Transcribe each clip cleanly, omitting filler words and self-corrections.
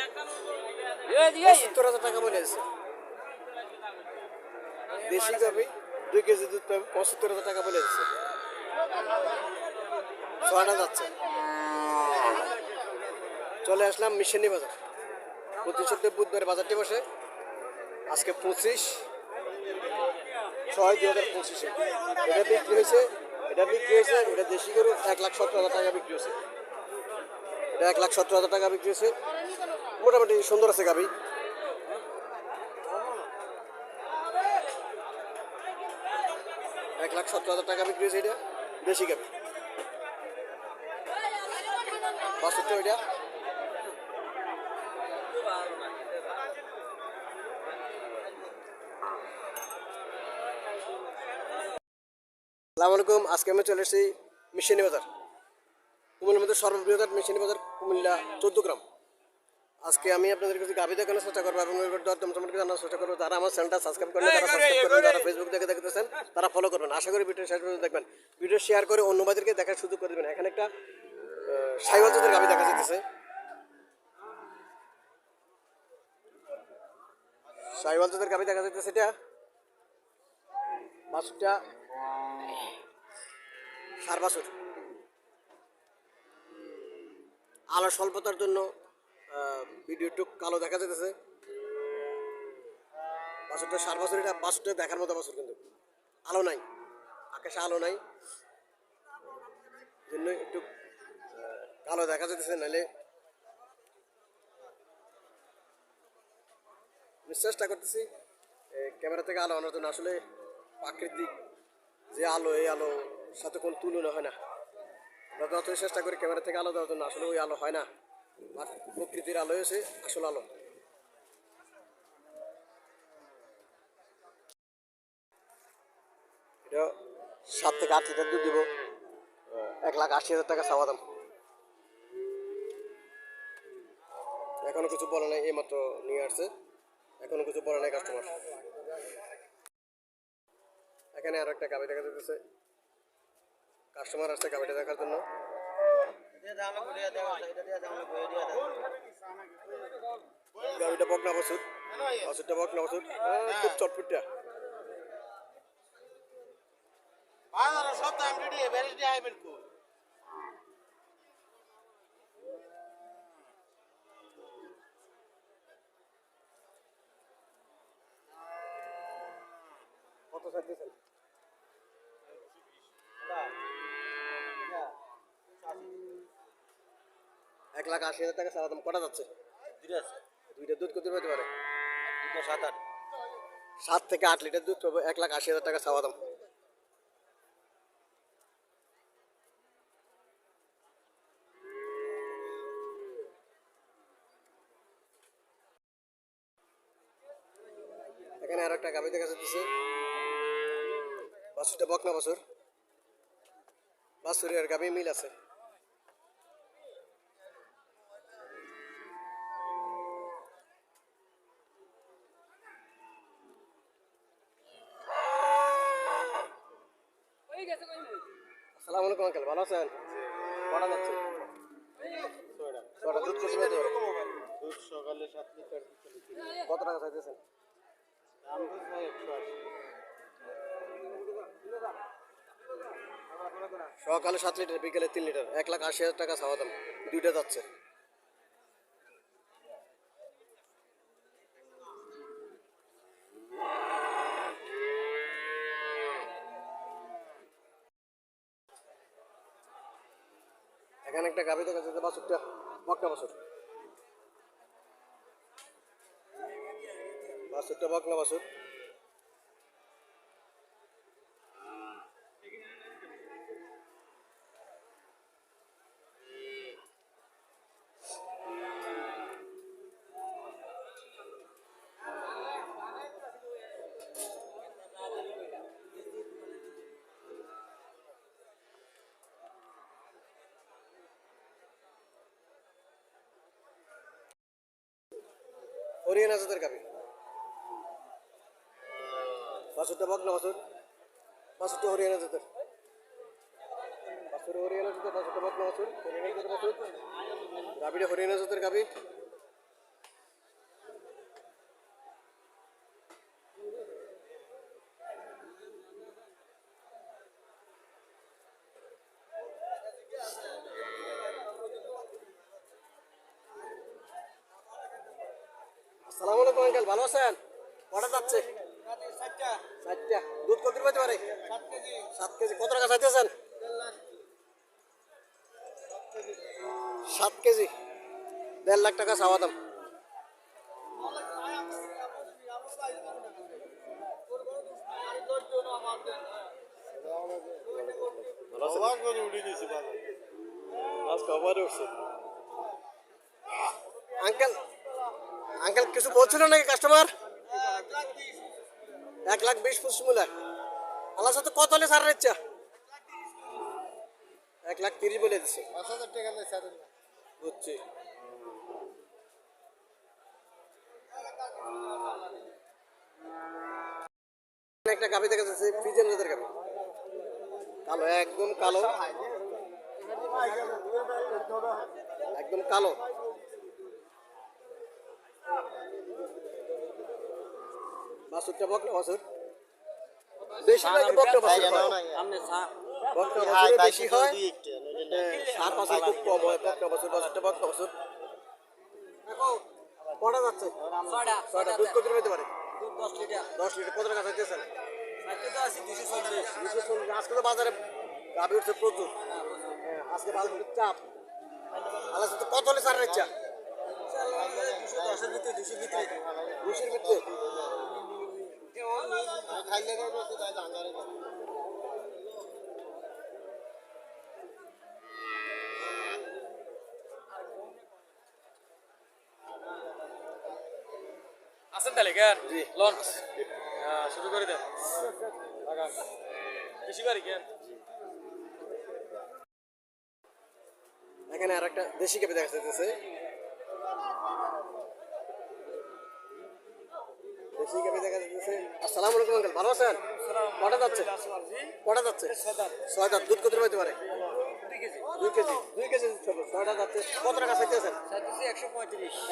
70,000 টাকা বলে আছে। দেশি গাভি 2 কেজি দুধ পাবে 75,000 টাকা বলে আছে। ছয়টা যাচ্ছে। চলে আসলাম মিশনি বাজার। প্রতি সপ্তাহে বুধবার বাজারটি বসে। আজকে 25/6/2025 এটা বিক্রি হয়েছে। এটা দেশি গরু 1,17,000 টাকা বিক্রি হয়েছে। এটা 1,17,000 টাকা বিক্রি হয়েছে। মোটামুটি সুন্দর আছে গাভি। 1,17,000 টাকা বিক্রি হয়েছে। এটা দেশি গাভি। 65 এটা। আসসালামু আলাইকুম। আজকে আমি চলে এসেছি মিশনি বাজার। কুমিল্লার মধ্যে সর্ববৃহৎ মিশনি বাজার, কুমিল্লা 14 গ্রাম। আজকে আমি আপনাদের কাছে গাভি দেখানোর চেষ্টা করবো এবং দরদাম সম্পর্কে জানার চেষ্টা করবো। যারা আমার চ্যানেলটা সাবস্ক্রাইব করেন, তারা সাবস্ক্রাইব করবেন, যারা ফেসবুক থেকে দেখতেছেন তারা ফলো করবেন। আশা করি ভিডিও শেষ পর্যন্ত দেখবেন। ভিডিও শেয়ার করে অন্য বাজারকে দেখার সুযোগ করে দেবেন। এখানে একটা সাইওয়াল জাতের গাভি দেখা যাচ্ছে। সাইওয়াল জাতের গাভি দেখা যাচ্ছে। এটা বাছুরটা সার বাছুর। আলো স্বল্পতার জন্য ভিডিও একটু কালো দেখা যেতেছে। বাছুরটা সার বাছুর। এটা বাছুরটা দেখার মতো বাছুর, কিন্তু আলো নাই, আকাশে আলো নাই, জন্য একটু কালো দেখা যেতেছে। নাহলে চেষ্টা করতেছি ক্যামেরা থেকে আলো আনার জন্য। আসলে প্রাকৃতিক যে আলো, এই আলোর সাথে কোনো তুলনা হয় না। আমরা যতই চেষ্টা করি ক্যামেরা থেকে আলো দেওয়ার জন্য, আসলে ওই আলো হয় না। প্রকৃতির আলো এসে আসল আলো। এটা 7 থেকে 8 লিটার দুধ দিব। 1,80,000 টাকা চাওয়া দাম। এখনো কিছু বলে নাই, এইমাত্র নিয়ে আসছে। এখনো কিছু বলে নাই কাস্টমার। এখানে আরো একটা গাভি দেখা যাচ্ছে। কাস্টমার আসছে গাভিটা দেখার জন্য। গাভিটা বকনা বাছুর। বাছুরটা বকনা বাছুর, খুব চটপটা। কত সাইজ দিয়েছেন? 1,80,000 টাকা চাওয়া দাম। কটা যাচ্ছে? দুইটা দুধ কত পেতে পারে? 7 থেকে 8 লিটার দুধ পাবো। 1,80,000 টাকা চাওয়া দাম। এখানে আর একটা গাভি দেখা যাচ্ছে। বাছুরটা বকনা বাছুর। বাছুরের আর গাভি মিল আছে। আসসালামু আলাইকুম আঙ্কেল, ভালো আছেন? কটা যাচ্ছে? ছয়টা। দুধ কত পেতে পারে? দুধ সকালে 7 লিটার। কত টাকা চাইতেছেন? দাম দুধ ভাই 180। সকালে 7 লিটার, বিকেলে 3 লিটার। 1,80,000 টাকা চাওয়া দাম। দুইটা যাচ্ছে। এখানে একটা গাভি দেখা যাচ্ছে। বাছুরটা বকনা বাছুর। বাছুরটা বকনা বাছুর। হরিয়ানা জাতের গাভি। বাছুরটা বকনা বাছুর। বাছুরটা হরিয়ানা জাতের। বাছুর হরিয়ানা জাতের। বাছুরটা বকনা বাছুর। হরিয়ানা জাতের বাছুর। গাভিটা হরিয়ানা জাতের গাভি। আসসালামু আলাইকুম আঙ্কেল, ভালো আছেন? কটা যাচ্ছে? চারটা। দুধ কত পাইতে পারে? 7 কেজি। কত টাকা চাইতেছেন? 7 কেজি, 1.5 লাখ টাকা চাওয়া দাম। অবাক করে উঠে গেছি বাজারে। আঙ্কেল আঙ্কেল কিছু বলছিল নাকি কাস্টমার? 1,20,25 মূল্য। আল্লাহ সাথে কত হলে ছাড়ার ইচ্ছা? 1,30,000 বলে দিচ্ছে। 5,000 টাকা নেই স্যার। বুঝছি। একটা গাভি দেখা যাচ্ছে, ফ্রিজের জাতের গাভি, কালো, একদম কালো, একদম কালো। বাছুরটা বকনা বাছুর, বেশিরভাগ বকনা বাছুর হয়। বকনা বাছুরে বেশি হয়, সার বাছুর খুব কম হয়। বকনা বাছুর, বাছুরটা বকনা বাছুর। কটা যাচ্ছে? 6টা। দুধ কত পেতে পারে? 10 লিটার। কত টাকা চাইতেছেন? 240। আজকে তো বাজারে গাভি উঠছে প্রচুর। হ্যাঁ, আজকে বাজারে চাপ। আল্লাহ সাথে কত হলে ছাড়ার ইচ্ছা? 210-এর ভিতরে, 200-র ভিতরে। 200-র ভিতরে। খাইলে খাইলে তাই জাঙ্গারে না। আছেন তাহলে কেন জি। লঞ্চ শুরু করে দেন বেশি বাড়ি কেন এখানে আর একটা দেশি গাভি দেখা যাচ্ছে। দেশি গাভি দেখা যাচ্ছে। আসসালামু আলাইকুম আঙ্কেল, ভালো আছেন? কটা যাচ্ছে? কটা যাচ্ছে? 6 দাঁত। দুধ কত পাইতে পারে? 2 কেজি। 2 কেজি দুধ হবে। 6টা যাচ্ছে। কত টাকা চাইতেছেন?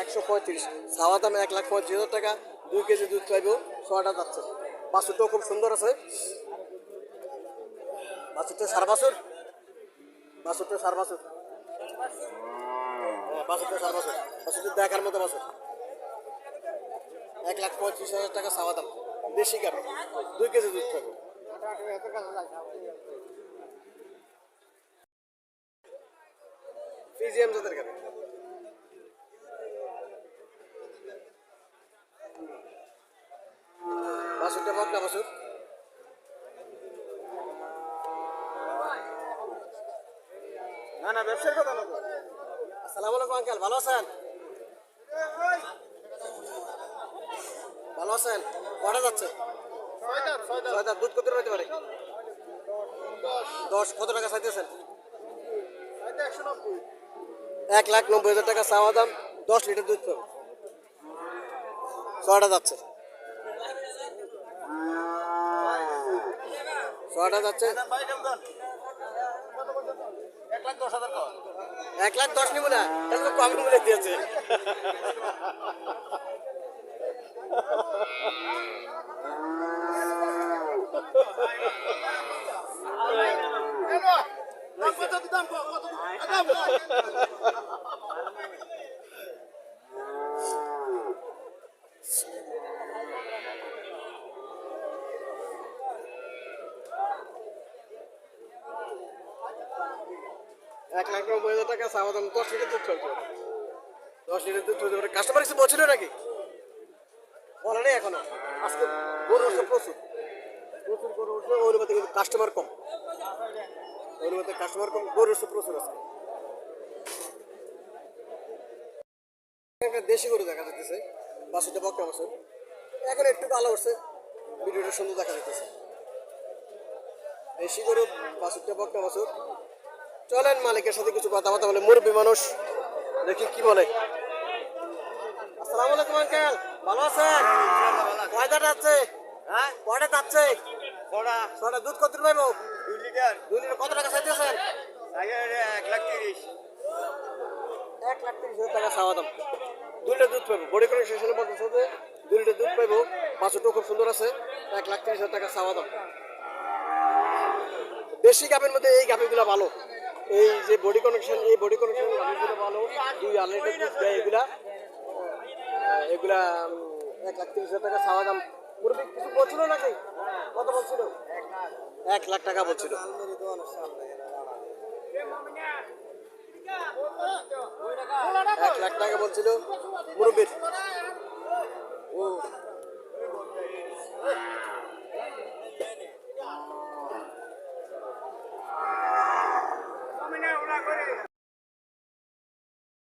135। চাওয়া দাম 1,35,000 টাকা। 2 কেজি দুধ পাইব। 6টা যাচ্ছে। বাছুরটাও খুব সুন্দর আছে। বাছুরটা সার বাছুর। বাছুরটা সার বাছুর। হ্যাঁ, বাছুরটা সার বাছুর। বাছুরটা দেখার মতো বাছুর। 1,35,000 টাকা চাওয়া দাম। দেশি গাভি, 2 কেজি দুধ পাইব। ফ্রিজিয়াম জাতের গাভি। বাছুরটা বকনা বাছুর। না না, ব্যবসার কথা না তো। আসসালামু আলাইকুম আঙ্কেল, ভালো আছেন? ভালো আছেন? কটা যাচ্ছে? 6 দাঁত। দুধ কত পাইতে পারে? 10। কত টাকা চাইতেছেন? 1,90,000 টাকা চাওয়া দাম। 10 লিটার দুধ পাবে। 6টা যাচ্ছে। 6টা যাচ্ছে। 1,10,000 নিব না, তাহলে তো কম মূল্যে দিয়েছে। এক লাখ 90,000 টাকা চাওয়া দাম। 10 লিটার দুধ চলছে। 10 লিটার দুধ চলতে পারে। কাস্টমার কিছু বলছিল নাকি? বলে নেই এখনো। আজকে গরু উঠছে প্রচুর, প্রচুর গরু উঠছে। ওর মধ্যে কিন্তু কাস্টমার কম। ওর মধ্যে কাস্টমার কম, গরু উঠছে প্রচুর আজকে। একটা দেশি গরু দেখা যাচ্ছে। বাছুরটা বকনা বাছুর। এখন একটু ভালো উঠছে, ভিডিওটা সুন্দর দেখা যাচ্ছে। দেশি গরু, বাছুরটা বকনা বাছুর। চলেন মালিকের সাথে কিছু কথাবার্তা বলে। মুরব্বী মানুষ, দেখি কি বলে। আসসালামু আলাইকুম আঙ্কেল, ভালো আছেন? কয়টা যাচ্ছে? হ্যাঁ, কয়টা যাচ্ছে? 6টা। দুধ কত পাইব? 2 লিটার। 2 লিটার। কত টাকা চাইতেছেন? 1,30,000। 1,30,000 টাকা চাওয়া দাম। 2 লিটার দুধ পাইব। বডি কন্ডিশনে বলতেছে যে 2 লিটার দুধ পাইব। বাছুরটাও খুব সুন্দর আছে। 1,30,000 টাকা চাওয়া দাম। দেশি গাভীর মধ্যে এই গাভীগুলো ভালো। এই যে বডি কন্ডিশন, এই বডি কন্ডিশন গাভীগুলো ভালো। 2 লিটার দুধ দেয় এগুলা। এগুলা 1,30,000 টাকা চাওয়া দাম। মুরব্বি কিছু বলছিল নাকি? কত বলছিল? 1,00,000 টাকা বলছিল। 1,00,000 টাকা বলছিল মুরব্বির। ও